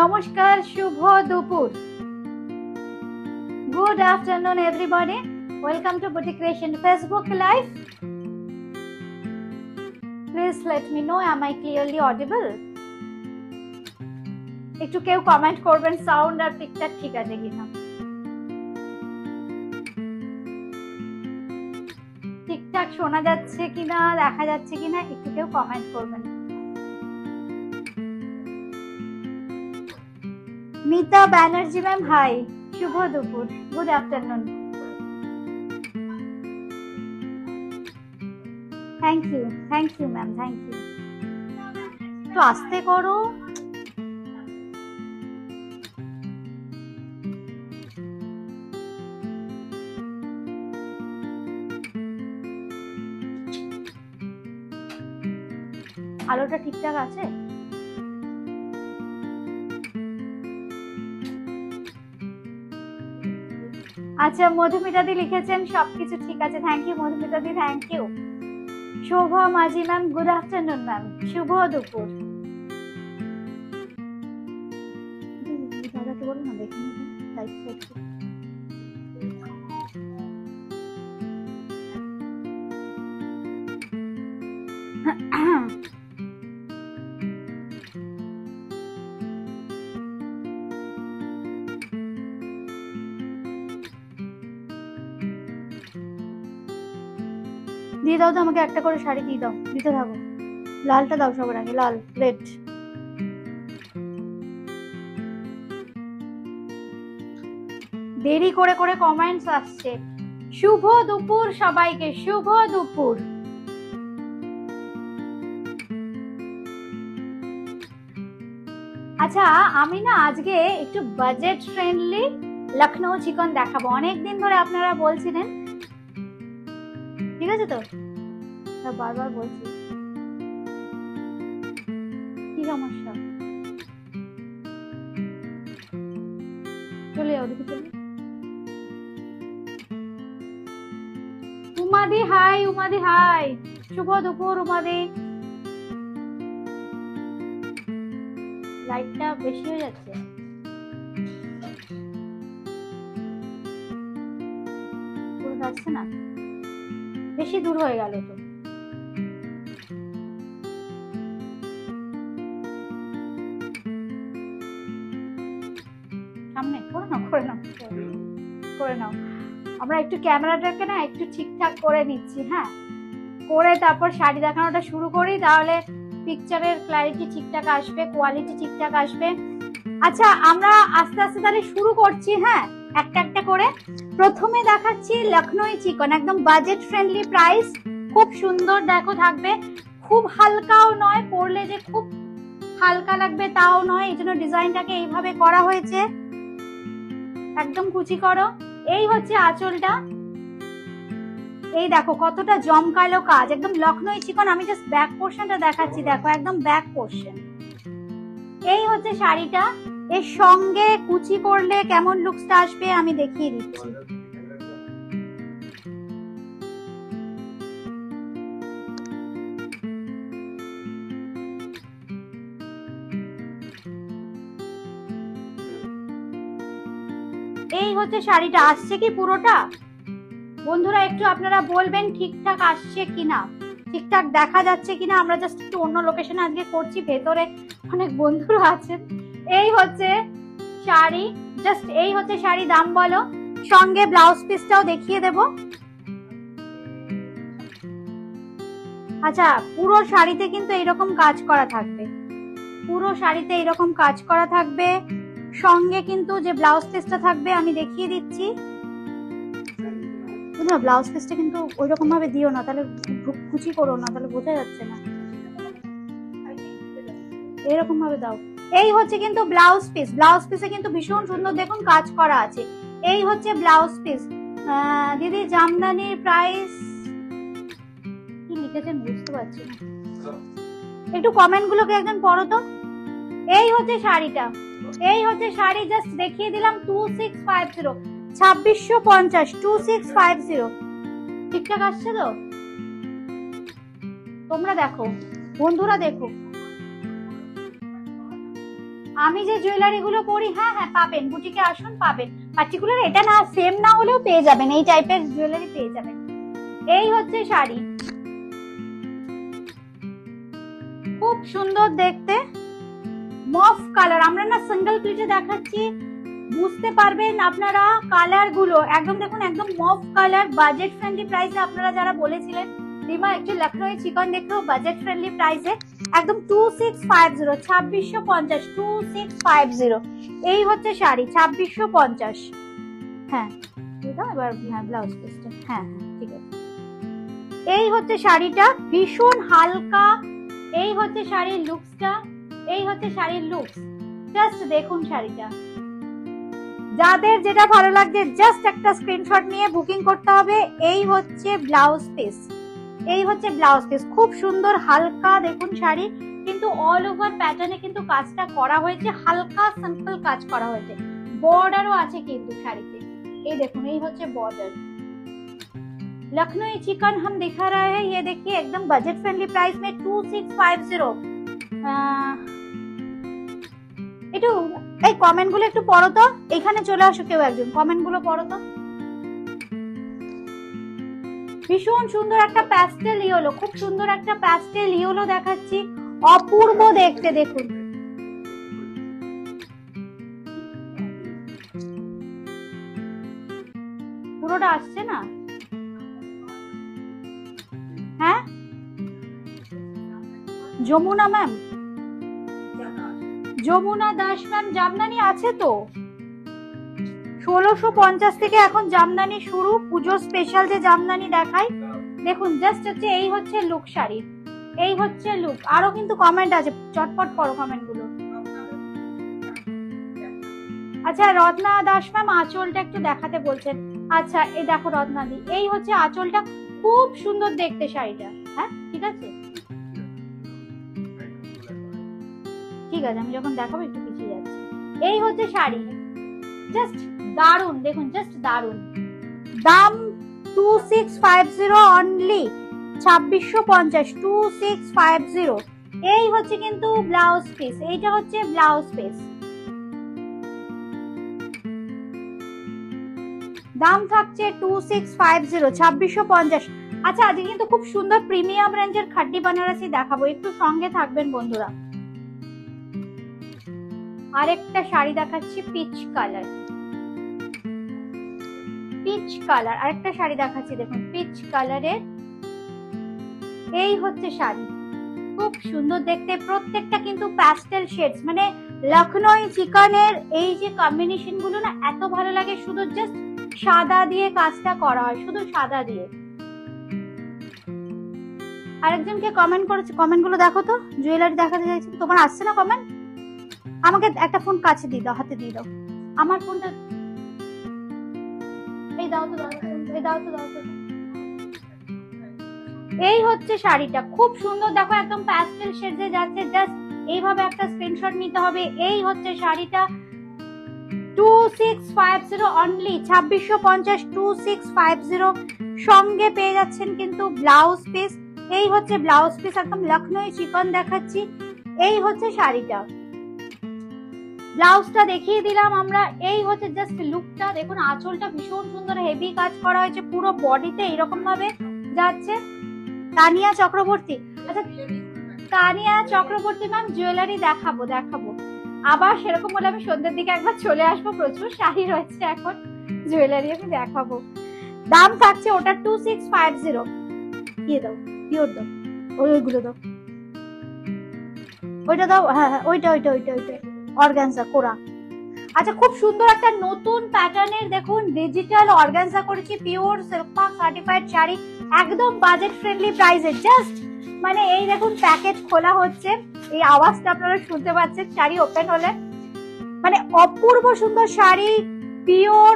নমস্কার, শুভ দুপুর। Good afternoon everybody. Welcome to Boutique Creation Facebook Live. Please let me know, am I clearly audible? একটু কেউ comment করবেন sound আর picture ঠিক আছে কিনা, ঠিকঠাক শোনা যাচ্ছে কিনা, দেখা যাচ্ছে কিনা, একটু কেউ কমেন্ট করবেন। মিতা ব্যানার্জি ম্যাম হাই, শুভ দুপুর, good afternoon. Thank you ma'am, thank you. একটু আস্তে করো। আলোটা ঠিকঠাক আছে? আচ্ছা, মধুমিতাদি লিখেছেন সবকিছু ঠিক আছে, thank you মধুমিতাদি, thank you. Shobha Majhi ma'am good afternoon ma'am, শুভ দুপুর। দাদাকে বলো না দেখে নিতে, দিয়ে দাও তো আমাকে, একটা করে শাড়ি দিয়ে দাও, দিতে থাকো। লালটা দাও সবার আগে, লাল, রেড। দেরি করে করে কমেন্টস আসছে। শুভ দুপুর সবাইকে, শুভ দুপুর। আচ্ছা, আমি না আজকে একটু বাজেট ফ্রেন্ডলি লখনৌ চিকন দেখাবো। অনেকদিন ধরে আপনারা বলছিলেন, ঠিক আছে তো? বারবার বলছি, কি সমস্যা? চলে ওদিকে চলে। উমাদি হাই, উমাদি হাই, শুভ দুপুর উমাদি। লাইটটা বেশি হয়ে যাচ্ছে, পুরো যাচ্ছে না, বেশি দূর হয়ে গেল তো। সামনে করে নাও, করে নাও, করে নাও। আমরা একটু ক্যামেরাটাকে না একটু ঠিকঠাক করে নিচ্ছি, হ্যাঁ, করে তারপর শাড়ি দেখানোটা শুরু করি, তাহলে পিকচারের ক্ল্যারিটি ঠিকঠাক আসবে, কোয়ালিটি ঠিকঠাক আসবে। আচ্ছা, আমরা আস্তে আস্তে তাহলে শুরু করছি, হ্যাঁ, একটা একটা করে। প্রথমে দেখাচ্ছি লখনৌ চিকন, একদম বাজেট ফ্রেন্ডলি প্রাইস, খুব সুন্দর দেখো থাকবে, খুব হালকাও নয়, পরলে যে খুব হালকা লাগবে তাও নয়, এই জন্য ডিজাইনটাকে এইভাবে করা হয়েছে, একদম কুচি করো। এই হচ্ছে আঁচলটা, এই দেখো কতটা জমকালো কাজ, একদম লখনৌ চিকন। আমি জাস্ট ব্যাক পোর্শনটা দেখাচ্ছি, দেখো একদম ব্যাক পোর্শন। এই হচ্ছে শাড়িটা, এর সঙ্গে কুচি করলে কেমন লুকসটা আসবে আমি দেখিয়ে দিচ্ছি। এই হচ্ছে শাড়িটা, আসছে কি পুরোটা? বন্ধুরা একটু আপনারা বলবেন ঠিকঠাক আসছে কিনা, ঠিকঠাক দেখা যাচ্ছে কিনা। আমরা জাস্ট একটু অন্য লোকেশনে আজকে করছি, ভেতরে অনেক বন্ধুরা আছেন। এই হচ্ছে শাড়ি, জাস্ট এই হচ্ছে শাড়ি, দাম বলো। সঙ্গে ব্লাউজ পিসটাও দেখিয়ে দেব। আচ্ছা, পুরো শাড়িতে কিন্তু এরকম কাজ করা থাকবে, পুরো শাড়িতে এরকম কাজ করা থাকবে। সঙ্গে কিন্তু যে ব্লাউজ পিসটা থাকবে আমি দেখিয়ে দিচ্ছি। ব্লাউজ পিসটা কিন্তু ওই রকম ভাবে দিও না, তাহলে কুচি করো না, তাহলে বোঝা যাচ্ছে না, এরকম ভাবে দাও। এই হচ্ছে কিন্তু ব্লাউজ পিস, ব্লাউজ পিসে কিন্তু ভীষণ সুন্দর দেখুন কাজ করা আছে। এই হচ্ছে ব্লাউজ পিস। দিদি জামদানির প্রাইস কি লিখেছেন বুঝতে পারছি না, একটু কমেন্ট গুলোকে একজন পড়ো তো। এই হচ্ছে শাড়িটা, এই হচ্ছে শাড়ি, জাস্ট দেখিয়ে দিলাম। 2650, 2650, 2650। ঠিকঠাক আসছে তো? তোমরা দেখো, বন্ধুরা দেখো, আমি যে জুয়েলারি গুলো পরি, হ্যাঁ হ্যাঁ পাবেন, বুটিকে আসুন পাবেন। পার্টিকুলার এটা না, সেম না হলেও পেয়ে যাবেন, এই টাইপের জুয়েলারি পেয়ে যাবেন। এই হচ্ছে শাড়ি, খুব সুন্দর দেখতে, মফ কালার। আমরা না সিঙ্গেল প্লেটে দেখাচ্ছি, বুঝতে পারবেন আপনারা কালার গুলো একদম দেখুন, একদম মফ কালার, বাজেট ফ্রেন্ডলি প্রাইসে। আপনারা যারা বলেছিলেন রিমা একটু লখনৌ চিকন দেখো বাজেট ফ্রেন্ডলি প্রাইসে, একদম 2650, 2650, 2650। এই হচ্ছে শাড়ি 2650। হ্যাঁ এবার হ্যাঁ ব্লাউজ পিসটা, হ্যাঁ হ্যাঁ ঠিক আছে। এই হচ্ছে শাড়িটা, ভীষণ হালকা। এই হচ্ছে শাড়ির লুকসটা, এই হচ্ছে শাড়ির লুকস। জাস্ট দেখুন শাড়িটা, যাদের যেটা ভালো লাগছে জাস্ট একটা স্ক্রিনশট নিয়ে বুকিং করতে হবে। এই হচ্ছে ব্লাউজ পিস, এই হচ্ছে ব্লাউজ পিস, খুব সুন্দর হালকা দেখুন শাড়ি, কিন্তু অল ওভার প্যাটার্নে কিন্তু কাজটা করা হয়েছে, হালকা সিম্পল কাজ করা হয়েছে, বর্ডারও আছে কিন্তু শাড়িতে। এই দেখুন এই হচ্ছে বর্ডার। लखनऊ चिकन हम दिखा रहे हैं, ये देखिए एकदम बजट फ्रेंडली प्राइस में 2650। একটু এই কমেন্ট গুলো একটু পড়ো তো, এখানে চলে আসো কেউ একজন, কমেন্ট গুলো পড়ো তো। ভীষণ সুন্দর একটা প্যাস্টেল ইয়েলো, খুব সুন্দর একটা প্যাস্টেল ইয়েলো দেখাচ্ছি, অপূর্ব দেখতে। দেখুন পুরোটা আসছে না, হ্যাঁ যমুনা ম্যাম, যমুনা দাস ম্যাম, জামদানি আছে তো 1650 থেকে এখন জামদানি শুরু, পুজো স্পেশাল যে জামদানি দেখাই। দেখুন জাস্ট হচ্ছে এই হচ্ছে লুক শাড়ি, এই হচ্ছে লুক। আরো কিন্তু কমেন্ট আছে, চটপট করো কমেন্ট গুলো। আচ্ছা রত্না দাস ম্যাম আঁচলটা একটু দেখাতে বলছেন। আচ্ছা এই দেখো রত্না দি, এই হচ্ছে আঁচলটা, খুব সুন্দর দেখতে শাড়িটা। হ্যাঁ ঠিক আছে ঠিক আছে, আমি যখন দেখাবো একটু পিছিয়ে যাচ্ছি। এই হচ্ছে শাড়ি, জাস্ট দারুন দেখুন, জাস্ট দারুন। দাম 2650 অনলি, 2650, 2650। এই হচ্ছে কিন্তু ব্লাউজ পিস, এইটা হচ্ছে ব্লাউজ পিস, দাম থাকছে 2650, 2650। আচ্ছা আজকে কিন্তু খুব সুন্দর প্রিমিয়াম রেঞ্জের খাড্ডি বানারসি দেখাবো, একটু সঙ্গে থাকবেন বন্ধুরা। আরেকটা শাড়ি দেখাচ্ছি পিচ কালার, পিচ কালার, আরেকটা শাড়ি দেখাচ্ছি দেখুন পিচ কালারের। এই হচ্ছে শাড়ি, খুব সুন্দর দেখতে, প্রত্যেকটা কিন্তু প্যাস্টেল শেডস, মানে লখনৌ চিকনের এই যে কম্বিনেশন গুলো না এত ভালো লাগে, শুধু জাস্ট সাদা দিয়ে কাজটা করা হয়, শুধু সাদা দিয়ে। আরেকজনকে কমেন্ট করেছে, কমেন্ট গুলো দেখো তো, জুয়েলারি দেখাতে চাইছি, তোমার আসছে না কমেন্ট? আমাকে একটা ফোন কাছে দিয়ে দাও, হাতে দিয়ে দাও, আমার ফোনটা এই দাও তো, দাও এই দাও তো, দাও তো। এই হচ্ছে শাড়িটা, খুব সুন্দর দেখো, একদম প্যাস্টেল শেডে যাচ্ছে, জাস্ট এইভাবে একটা স্ক্রিনশট নিতে হবে। এই হচ্ছে শাড়িটা 2650 অনলি, 2650, 2650। সঙ্গে পেয়ে যাচ্ছেন কিন্তু ব্লাউজ পিস। এই হচ্ছে ব্লাউজ পিস, একদম লখনৌ চিকন দেখাচ্ছি। এই হচ্ছে শাড়িটা, ব্লাউজটা দেখিয়ে দিলাম আমরা। এই হচ্ছে জাস্ট লুকটা দেখুন, আঁচলটা ভীষণ সুন্দর হেভি কাজ করা হয়েছে, পুরো বডিতে এরকম ভাবে যাচ্ছে। তানিয়া চক্রবর্তী, আচ্ছা তানিয়া চক্রবর্তী ম্যাম জুয়েলারি দেখাবো, দেখাবো আবার, সেরকম বলে আমি সন্ধ্যের দিকে একবার চলে আসবো, প্রচুর শাড়ি রয়েছে এখন, জুয়েলারি আমি দেখাবো। দাম থাকছে ওটা 2650। দিয়ে দাও, পিওর দাও, ওইগুলো দাও, ওইটা দাও, হ্যাঁ হ্যাঁ ওইটা ওইটা ওইটা ওইটা অর্গানজা কোরা। আচ্ছা খুব সুন্দর একটা নতুন প্যাটার্নের দেখুন ডিজিটাল অর্গানজা করেছি, pure silk mark certified sari, একদম বাজেট ফ্রেন্ডলি প্রাইসে। জাস্ট মানে এই দেখুন প্যাকেজ খোলা হচ্ছে, এই আওয়াজটা আপনারা শুনতে পাচ্ছেন শাড়ি ওপেন হলে, মানে অপূর্ব সুন্দর শাড়ি, পিওর,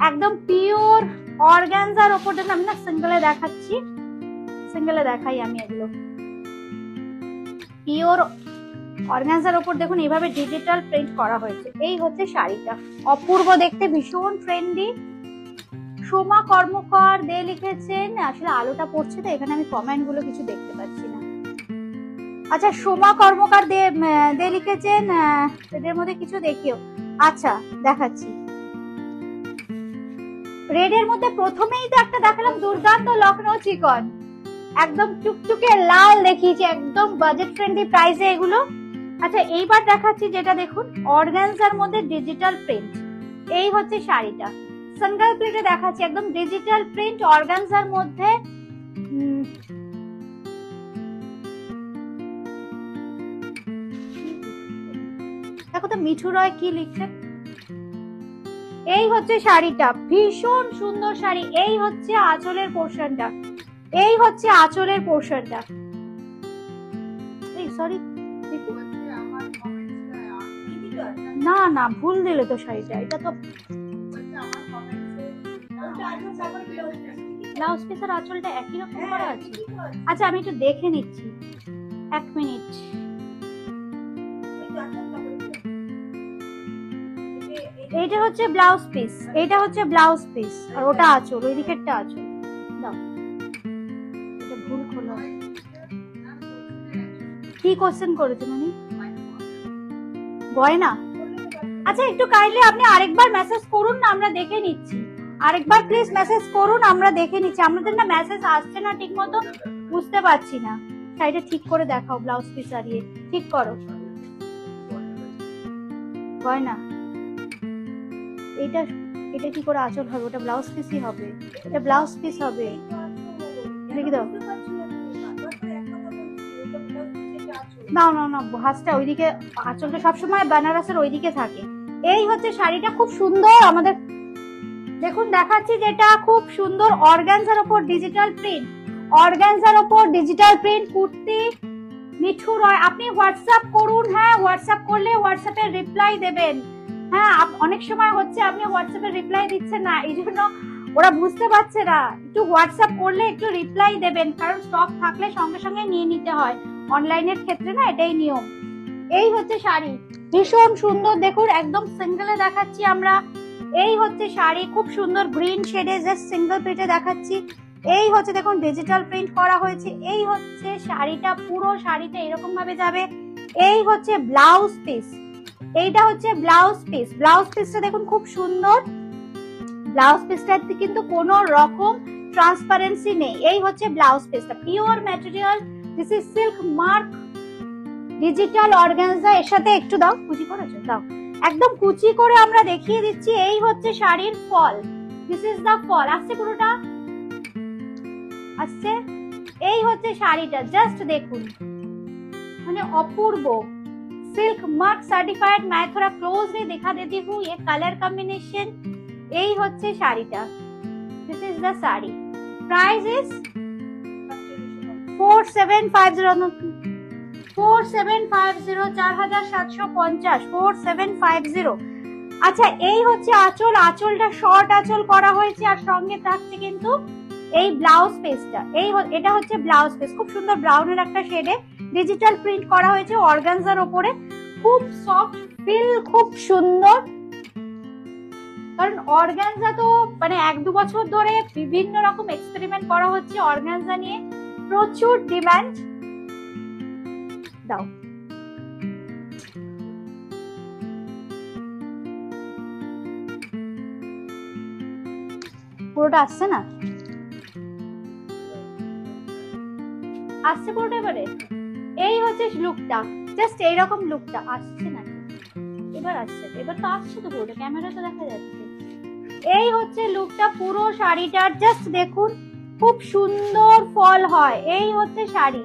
একদম পিওর অর্গানজার ওপর। দেখুন আমি না সিঙ্গেলে দেখাচ্ছি, সিঙ্গেলে দেখাই আমি, এগুলো পিওর অর্গানজার ওপর দেখুন এইভাবে ডিজিটাল প্রিন্ট করা হয়েছে। এই হচ্ছে শাড়িটা, অপূর্ব দেখতে, ভীষণ ট্রেন্ডি। সোমা কর্মকার দে লিখেছেন, আসলে আলোটা পড়ছে তো এখানে আমি কমেন্ট গুলো কিছু দেখতে পাচ্ছি না। আচ্ছা সোমা কর্মকার দে লিখেছেন, এদের মধ্যে কিছু দেখিও। আচ্ছা দেখাচ্ছি। রেড এর মধ্যে প্রথমেই তো একটা দেখালাম, দুর্দান্ত লখনৌ চিকন, একদম টুকটুকে লাল দেখিয়েছি, একদম বাজেট ফ্রেন্ডলি প্রাইসে এগুলো। আচ্ছা এইবার দেখাচ্ছি যেটা দেখুন অর্গানজার মধ্যে ডিজিটাল প্রিন্ট। এই হচ্ছে শাড়িটা, সিঙ্গেল প্রিন্টে দেখাচ্ছি, একদম ডিজিটাল প্রিন্ট অর্গানজার মধ্যে। দেখো তো মিঠু রয় কি লিখছেন। এই হচ্ছে শাড়িটা, ভীষণ সুন্দর শাড়ি। এই হচ্ছে আঁচলের পোর্শনটা, এই হচ্ছে আঁচলের পোর্শনটা। এই সরি না না ভুল দিলে তো শাড়িটা, এটা তো ব্লাউজ পিস আর আঁচলটা একই রকম করা আছে। আচ্ছা আমি একটু দেখে নিচ্ছি, এক মিনিট। এইটা হচ্ছে ব্লাউজ পিস, এইটা হচ্ছে ব্লাউজ পিস, আর ওটা আঁচল, ওই দিকেরটা আঁচল। দাও, এটা ভুল খোলা। কি কোশ্চেন করেছেন উনি? গয়না? আচ্ছা একটু কাইন্ডলি আপনি আরেকবার মেসেজ করুন না, আমরা দেখে নিচ্ছি। আরেকবার প্লিজ মেসেজ করুন, আমরা দেখে নিচ্ছি। আমাদের না মেসেজ আসছে না ঠিক মতো, বুঝতে পারছি না। শাড়িটা ঠিক করে দেখাও, ব্লাউজ পিস সারিয়ে ঠিক করো। গয়না? এটা এটা কি করে আঁচল হবে? ওটা ব্লাউজ পিসই হবে, এটা ব্লাউজ পিস হবে। দেখি দাও, না না না ভাঁজটা ওইদিকে, আঁচলটা সবসময় বেনারসের ওইদিকে থাকে। এই হচ্ছে শাড়িটা, খুব সুন্দর। আমাদের দেখুন দেখাচ্ছি, যেটা খুব সুন্দর অর্গানজার ওপর ডিজিটাল প্রিন্ট, অর্গানজার ওপর ডিজিটাল প্রিন্ট কুর্তি। মিঠু রয় আপনি হোয়াটসঅ্যাপ করুন, হ্যাঁ হোয়াটসঅ্যাপ করলে হোয়াটসঅ্যাপে রিপ্লাই দেবেন। হ্যাঁ অনেক সময় হচ্ছে আপনি হোয়াটসঅ্যাপে রিপ্লাই দিচ্ছেন না, এই জন্য ওরা বুঝতে পারছে না। একটু হোয়াটসঅ্যাপ করলে একটু রিপ্লাই দেবেন, কারণ স্টক থাকলে সঙ্গে সঙ্গে নিয়ে নিতে হয়, অনলাইনের ক্ষেত্রে না এটাই নিয়ম। এই হচ্ছে শাড়ি, ভীষণ সুন্দর। দেখুন একদম সিঙ্গেলে দেখাচ্ছি আমরা। এই হচ্ছে শাড়ি, খুব সুন্দর গ্রিন শেডে, জাস্ট সিঙ্গেল প্রিন্টে দেখাচ্ছি। এই হচ্ছে দেখুন ডিজিটাল প্রিন্ট করা হয়েছে। এই হচ্ছে শাড়িটা, পুরো শাড়িটা এরকম ভাবে যাবে। এই হচ্ছে ব্লাউজ পিস, এইটা হচ্ছে ব্লাউজ পিস। ব্লাউজ পিসটা দেখুন খুব সুন্দর, ব্লাউজ পিসটাতে কিন্তু কোনো রকম ট্রান্সপারেন্সি নেই। এই হচ্ছে ব্লাউজ পিসটা, pure material. This is silk mark digital organza. এর সাথে একটু দাও, কুচি করেছো দাও, একদম কুচি করে আমরা দেখিয়ে দিচ্ছি। এই হচ্ছে শাড়ির ফল, দিস ইজ দা ফল। আসছে পুরোটা আসছে। এই হচ্ছে শাড়িটা, জাস্ট দেখুন মানে অপূর্ব। Silk mark certified. मैं थोड़ा क्लोजली दिखा देती हूँ ये कलर कॉम्बिनेशन। यही होच्छे शाड़ीटा, this is the sari. Price is 4750 4750 4750। আচ্ছা এই হচ্ছে আঁচল, আঁচলটা শর্ট আঁচল করা হয়েছে, আর সঙ্গে থাকছে কিন্তু এই ব্লাউজ পিসটা। এটা হচ্ছে ব্লাউজ পিস, খুব সুন্দর ব্রাউনের একটা শেডে ডিজিটাল প্রিন্ট করা হয়েছে অর্গানজার উপরে। খুব সফট ফিল, খুব সুন্দর। কারণ অর্গানজা তো মানে 1-2 বছর ধরে বিভিন্ন রকম এক্সপেরিমেন্ট করা হচ্ছে অর্গানজা নিয়ে, প্রচুর ডিমান্ড। দাও পুরোটা আসছে না, আসছে পুরোটা এবারে। এই হচ্ছে লুকটা, জাস্ট এইরকম লুকটা আসছে না, এবার আসছে, এবার তো আসছে তো পুরোটা, ক্যামেরা তো দেখা যাচ্ছে। এই হচ্ছে লুকটা পুরো শাড়িটার, জাস্ট দেখুন খুব সুন্দর ফল হয়। এই হচ্ছে শাড়ি,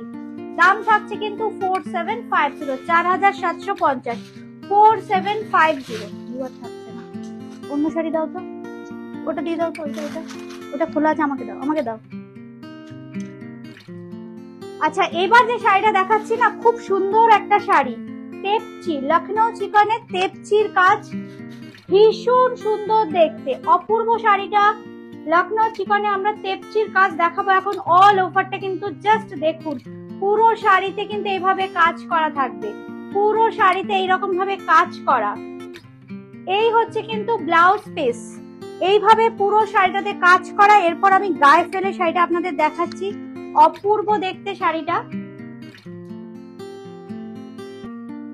দাম থাকছে কিন্তু 4750 4750 4750। দুবার থাকছে না, অন্য শাড়ি দাও তো, ওটা দিয়ে দাও তো, ওটা খোলা আছে, আমাকে দাও, আমাকে দাও। আচ্ছা এবার যে শাড়িটা দেখাচ্ছি না, খুব সুন্দর একটা শাড়ি, তেপচি, লখনৌ চিকনের তেপচির কাজ, ভীষণ সুন্দর দেখতে, অপূর্ব শাড়িটা। লখনৌ চিকনে আমরা তেপচির কাজ দেখাবো এখন। অল ওভারটা কিন্তু জাস্ট দেখুন, পুরো শাড়িতে কিন্তু এইভাবে কাজ করা থাকবে, পুরো শাড়িতে এইরকম ভাবে কাজ করা। এই হচ্ছে কিন্তু ব্লাউজ পিস, এইভাবে পুরো শাড়িটাতে কাজ করা। এরপর আমি গায়ে ফেলে শাড়িটা আপনাদের দেখাচ্ছি, অপূর্ব দেখতে শাড়িটা।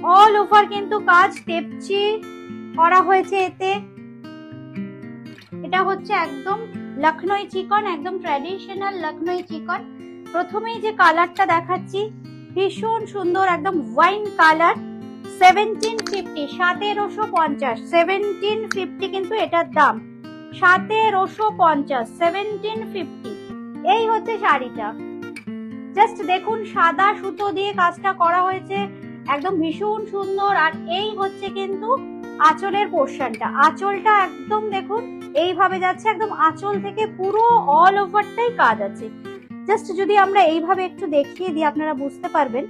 অল ওভার কিন্তু কাজ তেপচি করা হয়েছে এতে। এটা হচ্ছে একদম লখনৌ চিকন, একদম ট্র্যাডিশনাল লখনৌ চিকন। প্রথমেই যে কালারটা দেখাচ্ছি ভীষণ সুন্দর, একদম ওয়াইন কালার। 1750, 1750, 1750 কিন্তু এটার দাম, 1750, 1750। এই হচ্ছে শাড়িটা। জাস্ট দেখুন সাদা সুতো দিয়ে কাজটা করা হয়েছে, একদম ভীষণ সুন্দর। আর এই হচ্ছে কিন্তু আঁচলের পোর্শনটা, আঁচলটা একদম দেখুন এইভাবে যাচ্ছে, একদম আঁচল থেকে পুরো অল ওভারটাই কাজ আছে। জাস্ট যদি আমরা এইভাবে একটু দেখিয়ে দিই আপনারা বুঝতে পারবেন।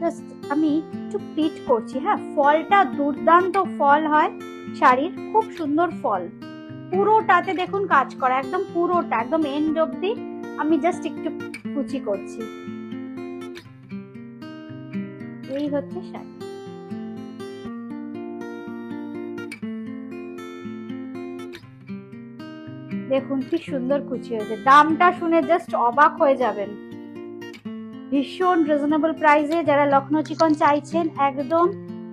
জাস্ট আমি একটু প্লিট করছি, হ্যাঁ, ফলটা দুর্দান্ত ফল হয় শাড়ির, খুব সুন্দর ফল। পুরোটাতে দেখুন কাজ করা, একদম পুরোটা, একদম এন্ড অব্দি। আমি জাস্ট একটু কুচি করছি। এই হচ্ছে শাড়ি। দেখুন কি সুন্দর কুচি হয়েছে। দামটা শুনে জাস্ট অবাক হয়ে যাবেন। ভীষণ রিজনেবল প্রাইসে যারা লখনৌ চিকন চাইছেন, একদম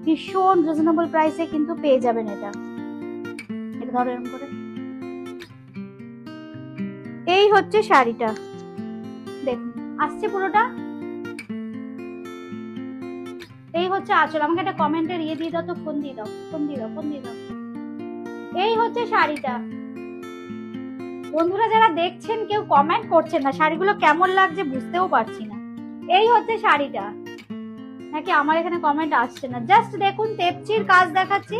ভীষণ রিজনেবল প্রাইসে কিন্তু পেয়ে যাবেন এটা। এটা ধরো এরকম করে। এই হচ্ছে শাড়িটা, দেখুন আসছে পুরোটা। এই হচ্ছে আঁচল। আমাকে একটা কমেন্টের ইয়ে দিয়ে দাও তো, ফোন দিয়ে দাও, ফোন দিয়ে দাও, ফোন দিয়ে দাও। এই হচ্ছে শাড়িটা। বন্ধুরা যারা দেখছেন কেউ কমেন্ট করছেন না, শাড়িগুলো কেমন লাগছে বুঝতেও পারছি না। এই হচ্ছে শাড়িটা, নাকি আমার এখানে কমেন্ট আসছে না। জাস্ট দেখুন তেপচির কাজ দেখাচ্ছি।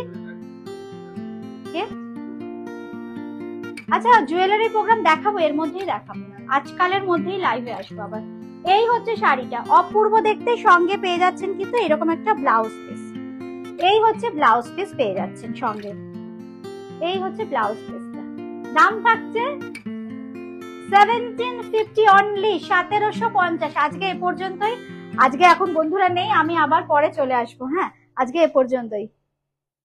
আচ্ছা জুয়েলারি প্রোগ্রাম দেখাবো, এর মধ্যেই দেখাবো, আজকালের মধ্যেই লাইভে আসবো আবার। এই হচ্ছে শাড়িটা, অপূর্ব দেখতে। সঙ্গে পেয়ে যাচ্ছেন কিন্তু এরকম একটা ব্লাউজ পিস। এই হচ্ছে ব্লাউজ পিস পেয়ে যাচ্ছেন সঙ্গে। এই হচ্ছে ব্লাউজ পিসটা। দাম থাকছে 1750 অনলি, 1750। আজকে এ পর্যন্তই। আজকে এখন বন্ধুরা নেই, আমি আবার পরে চলে আসবো। হ্যাঁ, আজকে এ পর্যন্তই।